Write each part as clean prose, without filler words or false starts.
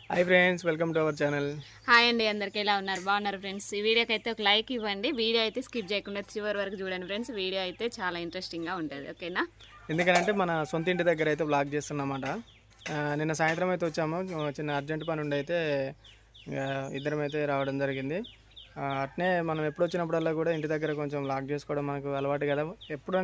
Hi friends, welcome to our channel. Hi అండి, అందరికి ఎలా ఉన్నారు? బాగున్నారు ఫ్రెండ్స్. ఈ వీడియోకి అయితే ఒక లైక్ ఇవ్వండి. వీడియో అయితే స్కిప్ చేయకుండా చివరి వరకు చూడండి ఫ్రెండ్స్. వీడియో అయితే చాలా ఇంట్రెస్టింగ్గా ఉంటుంది, ఓకేనా? ఎందుకంటే మన సొంత ఇంటి దగ్గర అయితే బ్లాగ్ చేస్తున్నమాట. నిన్న సాయంత్రం అయితే వచ్చాము, చిన్న అర్జెంట్ పని ఉండి అయితే ఇద్దరం అయితే రావడం జరిగింది. అట్నే మనం ఎప్పుడు వచ్చినప్పుడల్లా కూడా ఇంటి దగ్గర కొంచెం బ్లాగ్ చేసుకోవడం మనకు అలవాటు కదా. ఎప్పుడు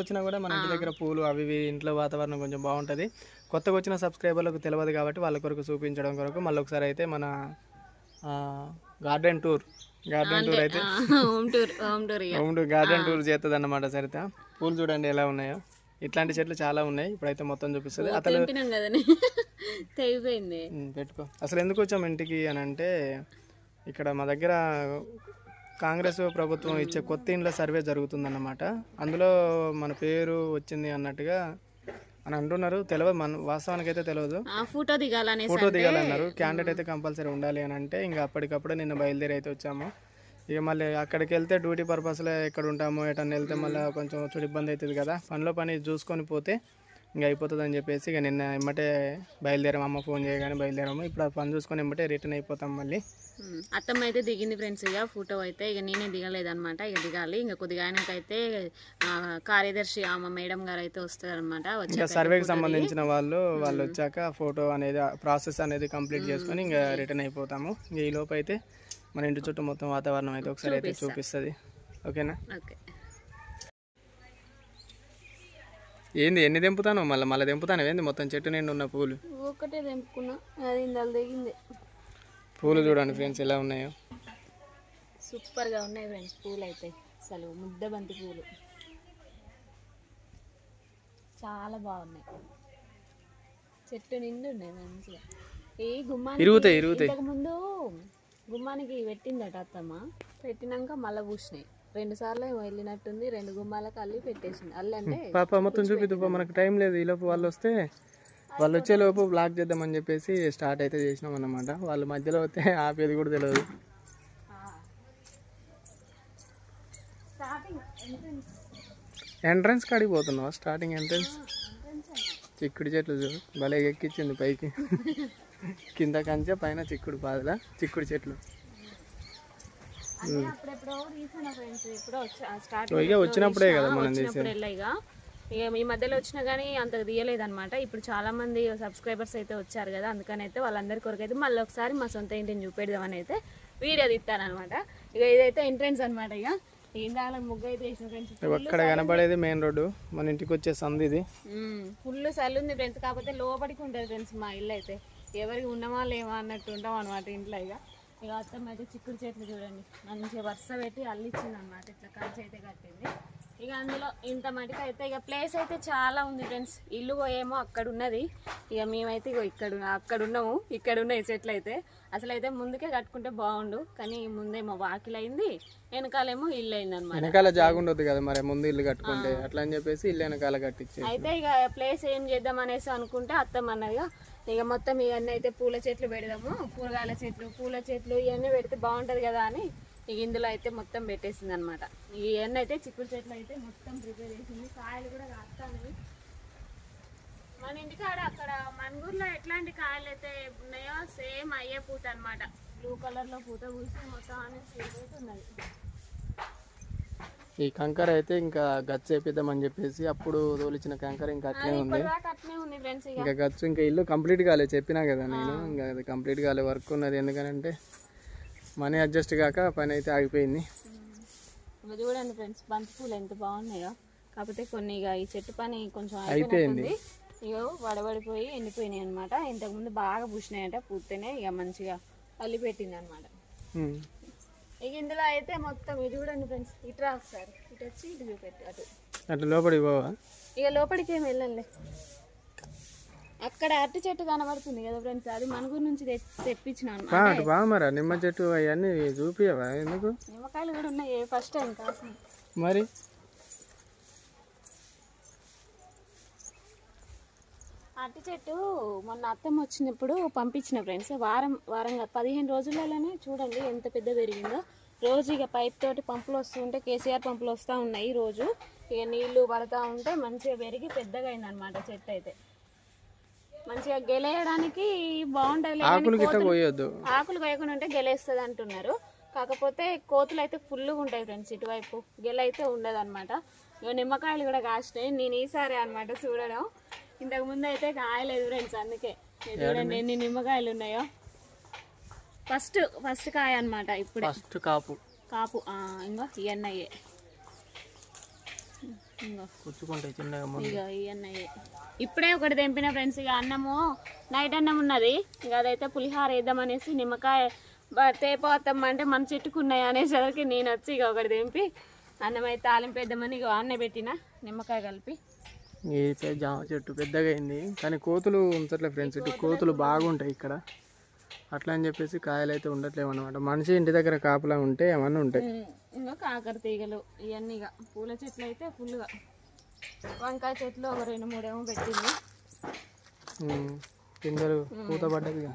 వచ్చినా కూడా మన ఇంటి దగ్గర పూలు అవి ఇవి ఇంట్లో వాతావరణం కొంచెం బాగుంటుంది. కొత్తగా వచ్చిన సబ్స్క్రైబర్లకు తెలియదు కాబట్టి వాళ్ళ కొరకు చూపించడం కొరకు మళ్ళీ ఒకసారి అయితే మన గార్డెన్ టూర్ అయితే గార్డెన్ టూర్ చేస్తుంది అన్నమాట. సరిత పూలు చూడండి ఎలా ఉన్నాయో. ఇట్లాంటి చెట్లు చాలా ఉన్నాయి. ఇప్పుడైతే మొత్తం చూపిస్తుంది. అసలు పెట్టుకో. అసలు ఎందుకు వచ్చాము ఇంటికి అని అంటే, ఇక్కడ మా దగ్గర కాంగ్రెస్ ప్రభుత్వం ఇచ్చే కొత్త ఇండ్ల సర్వే జరుగుతుందన్నమాట. అందులో మన పేరు వచ్చింది అన్నట్టుగా అని అంటున్నారు. తెలియదు, మన వాస్తవానికి అయితే తెలియదు. ఫోటో దిగాలన్నారు. క్యాండిడేట్ అయితే కంపల్సరీ ఉండాలి అని అంటే ఇంకా అప్పటికప్పుడే నిన్న బయలుదేరి అయితే వచ్చాము. ఇక మళ్ళీ అక్కడికి వెళ్తే డ్యూటీ పర్పస్లో ఎక్కడ ఉంటామో ఎటన్నా వెళ్తే మళ్ళీ కొంచెం చూడు ఇబ్బంది అవుతుంది కదా. పనిలో పని చూసుకొని పోతే ఇంకా అయిపోతుంది అని చెప్పేసి ఇక నిన్న ఎమ్మటే బయలుదేరాము. అమ్మ ఫోన్ చేయగానే బయలుదేరాము. ఇప్పుడు ఆ పని చూసుకొని ఎమ్మటే రిటర్న్ అయిపోతాం. మళ్ళీ అత్తమ్మ అయితే దిగింది ఫ్రెండ్స్. ఇక ఫోటో అయితే ఇక నేనే దిగలేదనమాట. ఇక దిగాలి. ఇంకా కొద్దిగా ఆయనకైతే కార్యదర్శి ఆమె మేడం గారు అయితే వస్తారనమాట. ఇంకా సర్వేకి సంబంధించిన వాళ్ళు వచ్చాక ఫోటో అనేది ప్రాసెస్ అనేది కంప్లీట్ చేసుకొని ఇంకా రిటర్న్ అయిపోతాము. ఇంకా ఈ లోపు అయితే మన ఇంటి చుట్టూ మొత్తం వాతావరణం అయితే ఒకసారి అయితే చూపిస్తుంది, ఓకేనా? ఓకే. ఏంది ఎన్ని తెంపుతాను? మళ్ళీ తెంపుతాను. ఏంది మొత్తం చెట్టు నిండి ఉన్న పూలు ఒకటే తెంపుకున్నా, అది ఇందాలు దిగింది. పూలు చూడండి ఫ్రెండ్స్ ఎలా ఉన్నాయో. సూపర్గా ఉన్నాయి ఫ్రెండ్స్ పూలు అయితే. అసలు ముద్ద బంతి పూలు చాలా బాగున్నాయి. చెట్టు నిండి ఉన్నాయి మంచిగా. ఈ గుమ్మానికి ముందు గుమ్మానికి పెట్టిందట అత్తమ్మ. పెట్టినాక మళ్ళీ పూసినాయి. 2 సార్లు వెళ్ళినట్టుంది. 2 గుమ్మాలకు అల్లి పెట్టేసింది. అల్లంటే పాప మొత్తం చూపిద్దు. మనకు టైం లేదు. ఈ లోపు వాళ్ళు వచ్చే లోపు బ్లాక్ చేద్దామని చెప్పేసి స్టార్ట్ అయితే చేసినాం అన్నమాట. వాళ్ళు మధ్యలో వస్తే ఆపేది కూడా తెలియదు. ఎంట్రన్స్ కాడికి పోతున్నావా? స్టార్టింగ్ ఎంట్రన్స్ చిక్కుడు చెట్లు చూడు, భలే ఎక్కించింది పైకి. కింద కంచె, పైన చిక్కుడు చెట్లు. ఇక వచ్చినప్పుడే కదా మనం చేసేది. ఇక ఈ మధ్యలో వచ్చినా కానీ అంత తీయలేదన్నమాట. ఇప్పుడు చాలా మంది సబ్స్క్రైబర్స్ అయితే వచ్చారు కదా, అందుకని అయితే వాళ్ళందరి కొరకు అయితే మళ్ళీ ఒకసారి మా సొంత ఇంటిని చూపెడదామని అయితే వీడియో తీస్తానమాట. ఇక ఇదైతే ఎంట్రన్స్ అనమాట. ఇక ఇందాక ముగ్గు అయితే వేసిన ఫ్రెండ్స్. అక్కడ కనపడేది మెయిన్ రోడ్డు, మన ఇంటికి వచ్చే సంది. ఇది ఫుల్ చలి ఉంది ఫ్రెండ్స్. కాకపోతే లోపలికి ఉంటుంది ఫ్రెండ్స్ మా ఇల్లు అయితే. ఎవరికి ఉన్నామా లేవా అన్నట్టు ఉంటాం అనమాట ఇంట్లో. ఇక అత్తమ్మ అయితే చిక్కుడు చెట్లు చూడండి మంచిగా వరుస పెట్టి అల్లిచ్చింది అనమాట. ఇట్లా కంచె అయితే కట్టింది. ఇక అందులో ఇంత మటుకు అయితే ఇక ప్లేస్ అయితే చాలా ఉంది ఫ్రెండ్స్. ఇల్లు పోయేమో అక్కడ ఉన్నది. ఇక మేమైతే అక్కడ ఉన్నాము. ఇక్కడ ఉన్నాయి చెట్లు అయితే. అసలు అయితే ముందుకే కట్టుకుంటే బాగుండు, కానీ ముందేమో వాకిల్ అయింది, వెనకాలేమో ఇల్లు అయింది అనమాట. వెనకాల జాగుండదు కదా మరి, ముందు ఇల్లు కట్టుకుంటే అట్లా అని చెప్పేసి ఇల్లు వెనకాల కట్టించి అయితే ఇక ప్లేస్ ఏం చేద్దాం అనేసి అనుకుంటే అత్తమ్మ అన్నదిగా ఇక మొత్తం ఇవన్నీ అయితే పూల చెట్లు పెడదాము, కూరగాయల చెట్లు, పూల చెట్లు ఇవన్నీ పెడితే బాగుంటది కదా అని ఇక ఇందులో అయితే మొత్తం పెట్టేసింది అనమాట. ఇవన్నీ అయితే చిక్కుడు చెట్లు అయితే మొత్తం ప్రిపేర్ చేసింది. కాయలు కూడా కాస్తాయి. మన ఇంటికాడ అక్కడ మన్గూరులో ఎట్లాంటి కాయలు అయితే ఉన్నాయో సేమ్ అయ్యే పూత అనమాట. బ్లూ కలర్ లో పూత పూసి మొత్తం అనేది ఉన్నది. ఈ కంకర అయితే ఇంకా గచ్చు వేపిద్దామని చెప్పేసి అప్పుడు తోలిచ్చిన కంకర ఇంకా అట్లే ఉంది. ఇంకా గచ్చు ఇంకా ఇల్లు కంప్లీట్ కాలే, చెప్పినా కదా నేను. ఇంకా అది కంప్లీట్ కాలే, వర్క్ ఉన్నది. ఎందుకంటే మనీ అడ్జస్ట్ కాక పని అయితే ఆగిపోయింది. చూడండి ఫ్రెండ్స్ బంతి పూలు ఎంత బాగున్నాయో. కాకపోతే కొన్ని ఇక ఈ చెట్టు పని కొంచెం అయిపోయింది. ఇక వడబడిపోయి ఎండిపోయినాయి అనమాట. ఇంతకుముందు బాగా పూసినాయంట. పూర్తయినాయి. ఇక మంచిగా అల్లి పెట్టింది అనమాట. ఇక ఇందులో అయితే మొత్తం ఇది చూడండి ఫ్రెండ్స్. ఇటు రా ఒకసారి, ఇటు వచ్చి ఇటు చూపెట్టి అటు లోపలికి పోవా? ఇక లోపలికి ఏమి వెళ్ళండి. అక్కడ అరటి చెట్టు కనబడుతుంది కదా ఫ్రెండ్స్, అది మనుగురు నుంచి తెప్పించినాను. మరి నిమ్మ చెట్టు అవన్నీ చూపియవా? ఎందుకు? నిమ్మకాయలు కూడా ఉన్నాయి. ఫస్ట్ టైం కాసిన మరి. అరటి చెట్టు మొన్న అత్తమ్మ వచ్చినప్పుడు పంపించిన ఫ్రెండ్స్. వారంగా 15 రోజులలోనే చూడండి ఎంత పెద్ద పెరిగిందో. రోజు ఇక పైప్ తోటి పంపులు వస్తూ ఉంటే, కేసీఆర్ పంపులు వస్తూ ఉన్నాయి రోజు. ఇక నీళ్లు పడతా ఉంటే మంచిగా పెరిగి పెద్దగా అయిందనమాట చెట్టు అయితే. మంచిగా గెలేయడానికి బాగుంటది. ఆకులు గిట్ట కోయొద్దు, ఆకులు కోయకుండా ఉంటే గెలేస్తుంది అంటున్నారు. కాకపోతే కోతులు అయితే ఫుల్గా ఉంటాయి ఫ్రెండ్స్. ఇటువైపు గెల అయితే ఉండదు అనమాట. ఇక నిమ్మకాయలు కూడా కాసినాయి. నేను ఈసారి అనమాట చూడడం, ఇంతకు ముందు అయితే కాయలేదు ఫ్రెండ్స్. అందుకే చూడండి ఎన్ని నిమ్మకాయలు ఉన్నాయో. ఫస్ట్ కాయ అనమాట ఇప్పుడే. ఫస్ట్ కాపు ఇంకో ఇవన్నయ్యే, కూర్చుకుంటాయి చిన్నగా. ఇక ఇవన్నయ్యే ఇప్పుడే ఒకటి తెంపిన ఫ్రెండ్స్. ఇక అన్నము నైట్ అన్నం ఉన్నది, ఇక అదైతే పులిహార వేద్దామనేసి నిమ్మకాయ తేపోతాం అంటే మన చెట్టుకున్నాయి అనేసరికి నేను వచ్చి ఇక ఒకటి తెంపి అన్నం అయితే తాలింపు వేద్దామని ఇక అన్నే పెట్టిన నిమ్మకాయ కలిపి. ఈ జామ చెట్టు పెద్దగా అయింది కానీ కోతులు ఉంచట్లే ఫ్రెండ్స్. ఇటు కోతులు బాగుంటాయి ఇక్కడ, అట్లా అని చెప్పేసి కాయలు అయితే ఉండట్లేవు అనమాట. మనిషి ఇంటి దగ్గర కాపలా ఉంటే ఏమన్నా ఉంటాయి. ఇంకా కాకర తీగలు ఇవన్నీ, ఇక పూల చెట్లు అయితే ఫుల్గా. వంకాయ చెట్లు ఒక 2-3 ఏమో పెట్టింది. పిందెలు పూత పడ్డదిగా.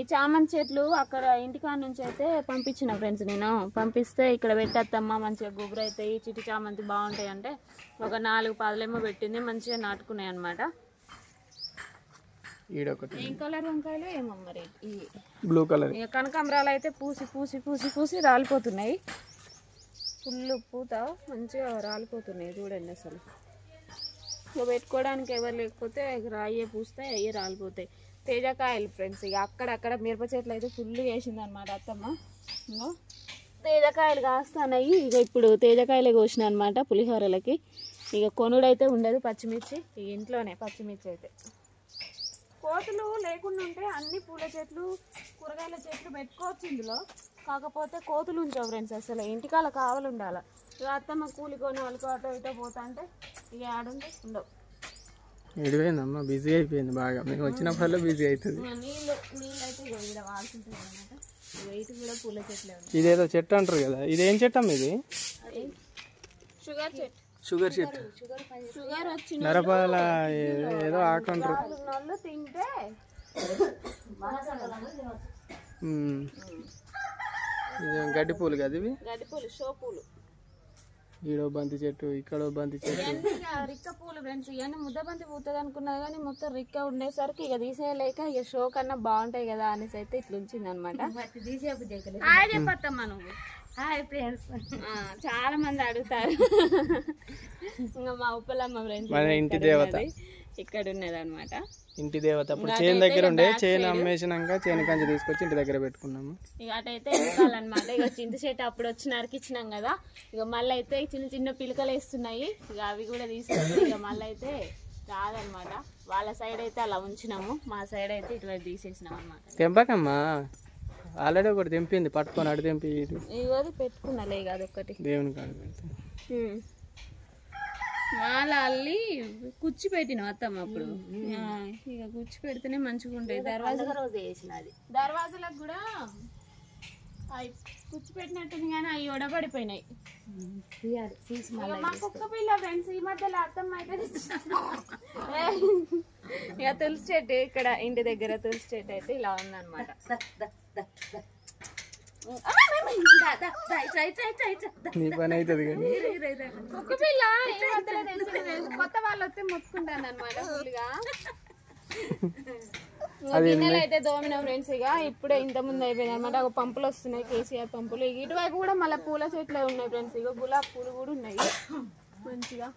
ఈ చామంతి చెట్లు అక్కడ ఇంటికాడ నుంచి అయితే పంపించిన ఫ్రెండ్స్. నేను పంపిస్తే ఇక్కడ పెట్టేత్తమ్మా మంచిగా గుబురు అవుతాయి, చిట్టి చామంతి బాగుంటాయి అంటే ఒక 4 పాదులేమో పెట్టింది. మంచిగా నాటుకున్నాయి అనమాట. ఏం కలర్ వంకాయలు ఏమో మరి, ఈ బ్లూ కలర్. ఇక కనకాంబరాలు అయితే పూసి పూసి పూసి పూసి రాలిపోతున్నాయి. ఫుల్ పూత మంచిగా రాలిపోతున్నాయి చూడండి. అసలు ఇక పెట్టుకోవడానికి ఎవరు లేకపోతే రాయే పూస్తే అయ్యే రాలిపోతాయి. తేజకాయలు ఫ్రెండ్స్. ఇక అక్కడక్కడ మిరప చెట్లు అయితే ఫుల్ వేసింది అనమాట అత్తమ్మ. ఇంకా తేజకాయలు కాస్తున్నాయి. ఇక ఇప్పుడు తేజకాయలే కోసిన అనమాట పులిహోరలకి. ఇక కొనుడైతే ఉండదు. పచ్చిమిర్చి ఇక ఇంట్లోనే పచ్చిమిర్చి అయితే. కోతులు లేకుండా ఉంటే అన్ని పూల చెట్లు కూరగాయల చెట్లు పెట్టుకోవచ్చు ఇందులో. కాకపోతే కోతులు ఉంచావు ఫ్రెండ్స్. అసలు ఇంటికాల కావాలి ఉండాలి. ఇక అత్తమ్మ కూలికొని వాళ్ళకి అటో ఇటో పోతా అంటే ఇక ఆడుంటే ఉండవు. ఎడిపోయిందమ్మా, బిజీ అయిపోయింది బాగా. మేము వచ్చినప్పుడల్లా బిజీ అవుతుంది. నీళ్ళు అయితే ఇక్కడ వాడుతుంటుంది అనమాట. ఇటు కూడా పూల చెట్లే ఉన్నాయి. ఇదేదో చెట్టు అంటారు కదా, ఇదేం చెట్టు అమ్మ? ఇది షుగర్ చెట్టు. షుగర్ చెట్టు. షుగర్ వచ్చి నరపాల ఏదో ఆకంటారు. నల్లు తింటే గడ్డి పూలు కదా ఇవి. గడ్డి పూలు, షో పూలు. ఈడో బంతి చెట్టు, ఇక్కడో బంతి చెట్టు. రిక్క పూలు ఫ్రెండ్స్. ఇవన్నీ ముద్ద బంతి పూతుంది అనుకున్నా కానీ మొత్తం రిక్క ఉండేసరికి ఇక తీసేయలేక ఇక షో కన్నా బాగుంటాయి కదా అనేసి అయితే ఇట్లా ఉంచింది అనమాట. హాయ్ చెప్పత్తమ్మా నువ్వు. Hi friends. చాలా మంది అడుగుతారు. ఇంకా మా ఉప్పలమ్మ ఫ్రెండ్స్ మన ఇంటి దేవత ఇక్కడ ఉన్నది అనమాట. ఇంటి దేవత. అప్పుడు చేను దగ్గర ఉండే, చేను అమ్మేసినాక చేను కంచి తీసుకొచ్చి ఇంటి దగ్గర పెట్టుకున్నాము. ఇక అటైతే ఎక్కాలన్నమాట. ఇక చింత చెట్టు అప్పుడు వచ్చి నరికిచ్చినాం కదా, ఇక మళ్ళీ అయితే చిన్న చిన్న పిలకలు వేస్తున్నాయి. ఇక అవి కూడా తీసుకొచ్చి ఇక మళ్ళీ అయితే రాదనమాట. వాళ్ళ సైడ్ అయితే అలా ఉంచినాము, మా సైడ్ అయితే ఇటువైపు తీసేసినాం అనమాట. తెంపకమ్మా, ఆల్రెడీ ఒకటి తెంపింది, పట్టుకొని అడి తెంపి ఇగోది పెట్టుకున్నాలే ఇక అదొక్కటి దేవుని కాడ పెడితే. మాల అల్లి కుచ్చి పెట్టినాం అత్తమ్మ అప్పుడు. ఇక కుచ్చి పెడితేనే మంచిగా ఉంటాయి. దర్వాజలకు కూడా కుచ్చి పెట్టినట్టుంది కానీ అవి ఒడబడిపోయినాయి. మా కుక్క పిల్ల ఫ్రెండ్స్ ఈ మధ్యలో అత్తమ్మ అయితే ఇక తులసి చెట్టు ఇక్కడ ఇంటి దగ్గర తులసి చెట్టు అయితే ఇలా ఉందన్నమాట. నీ పని అవుతుంది కానీ కుక్క పిల్ల ఈ మధ్యలో తెలిసింది. కొత్త వాళ్ళు వస్తే మొత్తుకుంటాను అనమాట ఫుల్గా. గిన్నెలు అయితే దోమిన ఫ్రెండ్స్. ఇక ఇప్పుడే ఇంత ముందు అయిపోయింది అనమాట. ఒక పంపులు వస్తున్నాయి, కేసీఆర్ పంపులు. ఇటువైపు కూడా మళ్ళీ పూల చెట్లే ఉన్నాయి ఫ్రెండ్స్. ఇక గులాబీ పూలు కూడా ఉన్నాయి మంచిగా.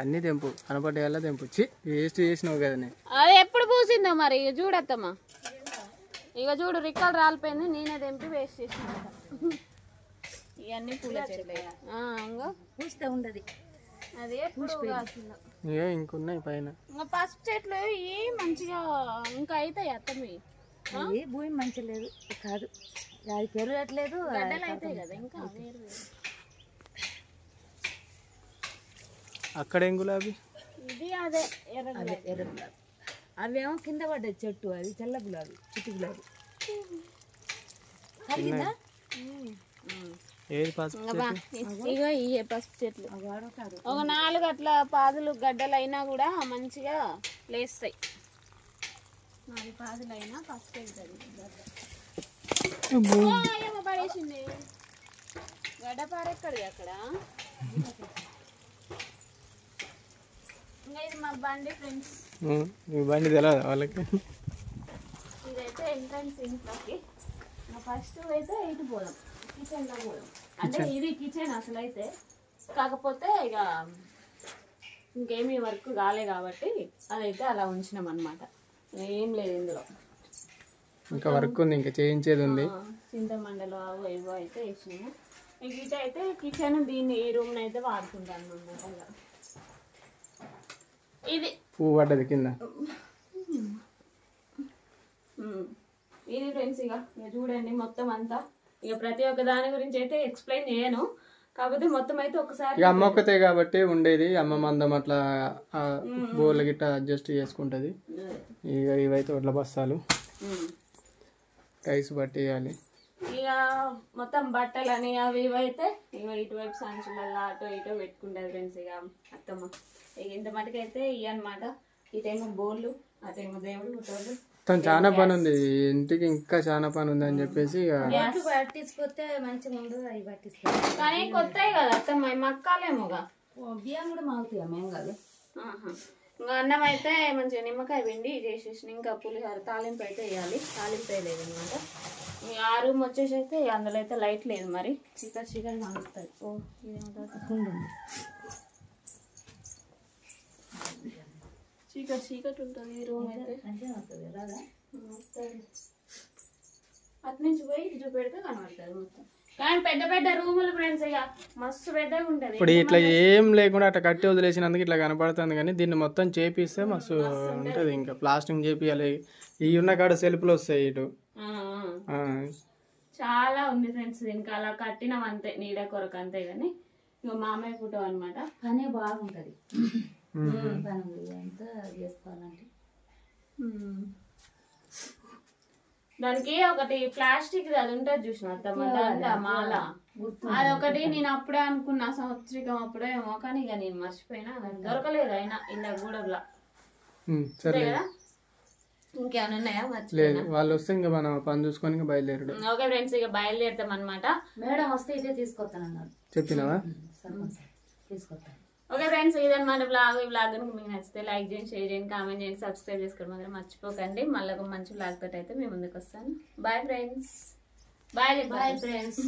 అన్ని తెంపు, కనపడ్డ తెంపు. వేస్ట్ చేసినావు కదా. అది ఎప్పుడు పూసిందో మరి. ఇక చూడత్తమ్మా, ఇక చూడు రిక్కలు రాలిపోయింది. నేనే తెంపి వేస్ట్ చేసిన. ఇవన్నీ పూల చెట్లే. ఇంకా పూస్తే ఉండదు అది ఎప్పుడు ఇంకున్నాయి పైన. ఇంకా పసుపు చెట్లు ఇవి మంచిగా ఇంకా అవుతాయి అత్తమ్మ. భూమి మంచి లేదు కాదు, అది పెరగట్లేదు. గడ్డలు అవుతాయి కదా ఇంకా వేరు వేరు. అక్కడ ఏం గులాబీ? ఇది అదే ఎర్ర గులాబీ. అవేమో కింద పడ్డాయి చెట్టు. అది తెల్ల గులాబీ, చిట్టి గులాబీ. ఇగో ఇవే పసుపు చెట్లు. ఒక 4 అట్లా పాదులు గడ్డలు అయినా కూడా మంచిగా లేస్తాయి. 4 పాదులు అయినా పసుపు వెళ్తుంది. పడేసింది గడ్డపారెక్కడిది అక్కడ ఇంకా ఇది మా బండి ఫ్రెండ్స్. మీ బండి తెలియదు వాళ్ళకి. ఇదైతే ఎంట్రన్స్ ఇంట్లోకి. ఫస్ట్ అయితే ఇటు పోదాం, కిచెన్లో పోదాం. అంటే ఇది కిచెన్ అసలు అయితే, కాకపోతే ఇక ఇంకేమీ వర్క్ కాలే కాబట్టి అదైతే అలా ఉంచినాం అనమాట. ఏం లేదు ఇందులో, ఇంకా వర్క్ ఉంది, ఇంకా చేయించేది ఉంది. చింతమండలు అవి ఏవో అయితే వేసినాము. ఇంక ఇటు అయితే కిచెన్, దీన్ని ఈ రూమ్ అయితే వాడుకుంటాను అనమాట. ఇది పువ్వు పడ్డది కింద. ఇది ఫ్రెండ్స్ ఇక చూడండి మొత్తం అంతా. ఇక ప్రతి ఒక్క దాని గురించి అయితే ఎక్స్ప్లెయిన్ చేయను, కాకపోతే మొత్తం అయితే ఒకసారి. ఇక అమ్మ ఒక్కతే కాబట్టి ఉండేది, అమ్మ మందం అట్లా బోర్లు గిట్ట అడ్జస్ట్ చేసుకుంటది. ఇక ఇవైతే వడ్ల బస్తాలు టైస్ పట్టేయాలి. ఇక మొత్తం బట్టలని అవి ఇవైతే ఇక ఇటువైపు సంచులలో అటు ఇటు పెట్టుకుంటారు ఫ్రెండ్స్ ఇక అత్తమ్మ. ఇక ఇంత మటుకైతే ఇవి అనమాట. ఇటేమో బోర్లు, అటేమో దేవుడు ఫోటోలు. తను చాలా పని ఉంది ఇంటికి, ఇంకా చాలా పని ఉంది అని చెప్పేసి పట్టించుకొస్తే మంచిగా ఉండదు. అవి పట్టించుకో కానీ కొత్తవి కదా అత్తమ్మ, మక్కాలేమోగా. బియ్యం కూడా మాగుతాయి మేము కాదు. ఇంకా అన్నం అయితే మంచిగా నిమ్మకాయ పిండి చేసేసి, ఇంకా పులిహోర తాలింపు అయితే వేయాలి. తాలింపు వేయలేదు అనమాట. ఆ రూమ్ వచ్చేసి అయితే అందులో అయితే లైట్ లేదు, మరి చీకటి చీకటి కానుస్తుంది. ఓ ఇదేమవుతుంది, చీకటి చీకటి ఉంటుంది ఈ రూమ్ అయితే. అటు నుంచి పోయి ఇటు చూపెడితే కనబడుతుంది మొత్తం. కానీ పెద్ద పెద్ద రూములు ఫ్రెండ్స్, ఇక మస్తు పెద్దగా ఉంటది. ఇప్పుడు ఇట్లా ఏం లేకుండా అట్లా కట్టి వదిలేసినందుకు ఇట్లా కనపడుతుంది, కానీ దీన్ని మొత్తం చేపిస్తే మస్తు ఉంటది. ఇంకా ప్లాస్టింగ్ చేపియాలి. ఈ ఉన్న కాడ సెల్ఫ్లు వస్తాయి ఇటు. చాలా ఉంది ఫ్రెండ్స్ దీనికి. అలా కట్టినాం అంతే, నీడ కొరకు అంతే. కానీ ఇక మామయ్య ఫోటో అనమాట. పనే బాగుంటది, పని అంతా చేసుకోవాలంటే. దానికి ఒకటి ప్లాస్టిక్ అది ఉంటుంది చూసిన అత్తమ్మ, మాల అదొకటి. నేను అప్పుడే అనుకున్నా సంవత్సరికం అప్పుడేమో, కానీ ఇక నేను మర్చిపోయినా, దొరకలేదు. అయినా ఇలా గూడలా కదా. ఇంకేమైనా ఉన్నాయా మర్చిపోయినా? వాళ్ళు వస్తే ఇంకా మనం పని చూసుకొని బయలుదేరడు. ఓకే ఫ్రెండ్స్, ఇక బయలుదేరుతాం అనమాట. మేడం వస్తే ఇదే తీసుకొస్తానన్నారు. చెప్పినావా? తీసుకొస్తాను. ఓకే ఫ్రెండ్స్, ఇదన్నమాట బ్లాగ్. ఈ బ్లాగ్ కనుక మీకు నచ్చితే లైక్ చేయండి, షేర్ చేయండి, కామెంట్ చేయండి, సబ్స్క్రైబ్ చేసుకోవడం మాత్రం మర్చిపోకండి. మళ్ళీ ఒక మంచి బ్లాగ్ తోటి అయితే మేము ముందుకు వస్తాను. Bye friends. Bye bye friends.